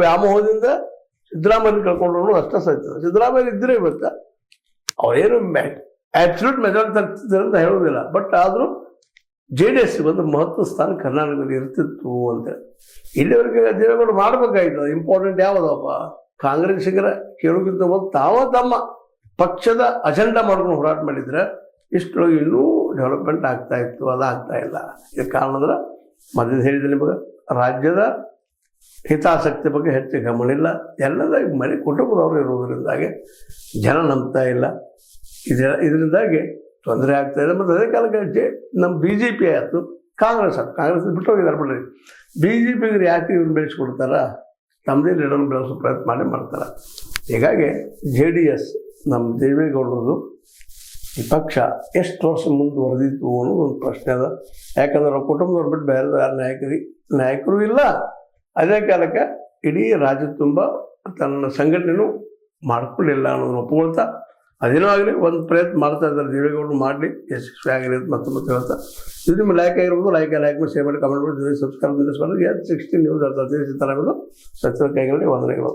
ವ್ಯಾಮೋಹದಿಂದ ಸಿದ್ದರಾಮಯ್ಯ ಕಳ್ಕೊಂಡ್ರು ಅಷ್ಟೇ ಸತ್ಯ. ಸಿದ್ದರಾಮಯ್ಯ ಇದ್ದರೆ ಇವತ್ತು ಅವರೇನು ಆಬ್ಸಲ್ಯೂಟ್ ಮೆಜಾರಿಟಿ ತರ್ತಿದ್ದಾರೆ ಅಂತ ಹೇಳೋದಿಲ್ಲ, ಬಟ್ ಆದರೂ JDS ಒಂದು ಮಹತ್ವ ಸ್ಥಾನ ಕರ್ನಾಟಕದಲ್ಲಿ ಇರ್ತಿತ್ತು ಅಂತೇಳಿ. ಇಲ್ಲಿವರೆಗೆ ದೇವೇಗೌಡ ಮಾಡಬೇಕಾಗಿತ್ತು. ಇಂಪಾರ್ಟೆಂಟ್ ಯಾವುದಪ್ಪ, ಕಾಂಗ್ರೆಸ್ಸಿಗರ ಕೇಳೋಕ್ಕಿಂತ ಮೊದಲು ತಮ್ಮ ಪಕ್ಷದ ಅಜೆಂಡಾ ಮಾಡ್ಕೊಂಡು ಹೋರಾಟ ಮಾಡಿದ್ರೆ ಇಷ್ಟೊಳಗೆ ಇನ್ನೂ ಡೆವಲಪ್ಮೆಂಟ್ ಆಗ್ತಾ ಇತ್ತು. ಅದಾಗ್ತಾ ಇಲ್ಲ. ಇದಕ್ಕೆ ಕಾರಣ ಅಂದ್ರೆ ಮೊದಲು ಹೇಳಿದ್ರೆ ನಿಮಗೆ ರಾಜ್ಯದ ಹಿತಾಸಕ್ತಿ ಬಗ್ಗೆ ಹೆಚ್ಚು ಗಮನ ಇಲ್ಲ. ಎಲ್ಲದ ಮನೆ ಕುಟುಂಬದವರು ಇರುವುದರಿಂದಾಗಿ ಜನ ನಂಬ್ತಾ ಇಲ್ಲ. ಇದರಿಂದಾಗಿ ತೊಂದರೆ ಆಗ್ತಾ ಇದೆ. ಮತ್ತು ಅದೇ ಕಾಲಕ್ಕೆ ನಮ್ಮ BJP ಆಯಿತು, ಕಾಂಗ್ರೆಸ್ ಬಿಟ್ಟು ಹೋಗಿದ್ದಾರೆ ಬಿಡ್ರಿ. BJPಗೆ ಯಾಕೆ ಇವ್ರು ಬೆಳೆಸ್ಕೊಡ್ತಾರ, ತಮ್ಮದೇ ಲೀಡರ್ ಬೆಳೆಸೋ ಪ್ರಯತ್ನ ಮಾಡ್ತಾರೆ. ಹೀಗಾಗಿ JDS ನಮ್ಮ ದೇವೇಗೌಡರದು ಈ ಪಕ್ಷ ಎಷ್ಟು ವರ್ಷ ಮುಂದುವರೆದಿತ್ತು ಅನ್ನೋದು ಒಂದು ಪ್ರಶ್ನೆ ಅದ. ಯಾಕಂದ್ರೆ ಅವ್ರ ಕುಟುಂಬದವ್ರು ಬಿಟ್ಟು ಬೇರೆ ಯಾರು ನಾಯಕರು ಇಲ್ಲ. ಅದೇ ಕಾಲಕ್ಕೆ ಇಡೀ ರಾಜ್ಯ ತುಂಬ ತನ್ನ ಸಂಘಟನೆಯೂ ಮಾಡ್ಕೊಳ್ಳಿಲ್ಲ ಅನ್ನೋದನ್ನು ಒಪ್ಕೊಳ್ತಾ, ಅದೇನೋ ಆಗಲಿ ಒಂದು ಪ್ರಯತ್ನ ಮಾಡ್ತಾ ಇದ್ದಾರೆ ದೇವೇಗೌಡರು ಮಾಡಲಿ, ಯಶಸ್ವಿ ಆಗಲಿ ಅಂತ ಮತ್ತೆ ಹೇಳ್ತಾ, ಇದು ನಿಮ್ಮ ಲೈಕ್ ಆಗಿರ್ಬೋದು. ಲೈಕ್ ಮಾಡಿ, ಶೇರ್ ಮಾಡಿ, ಕಮೆಂಟ್ ಮಾಡಿ, ಸಬ್ಸ್ಕ್ರೈಬ್ ಮಾಡಿ. 16 ನ್ಯೂಸ್ ಅರ್ಥ ಸಚಿವ ಕೈಗಳಲ್ಲಿ ವಂದನೆಗಳು.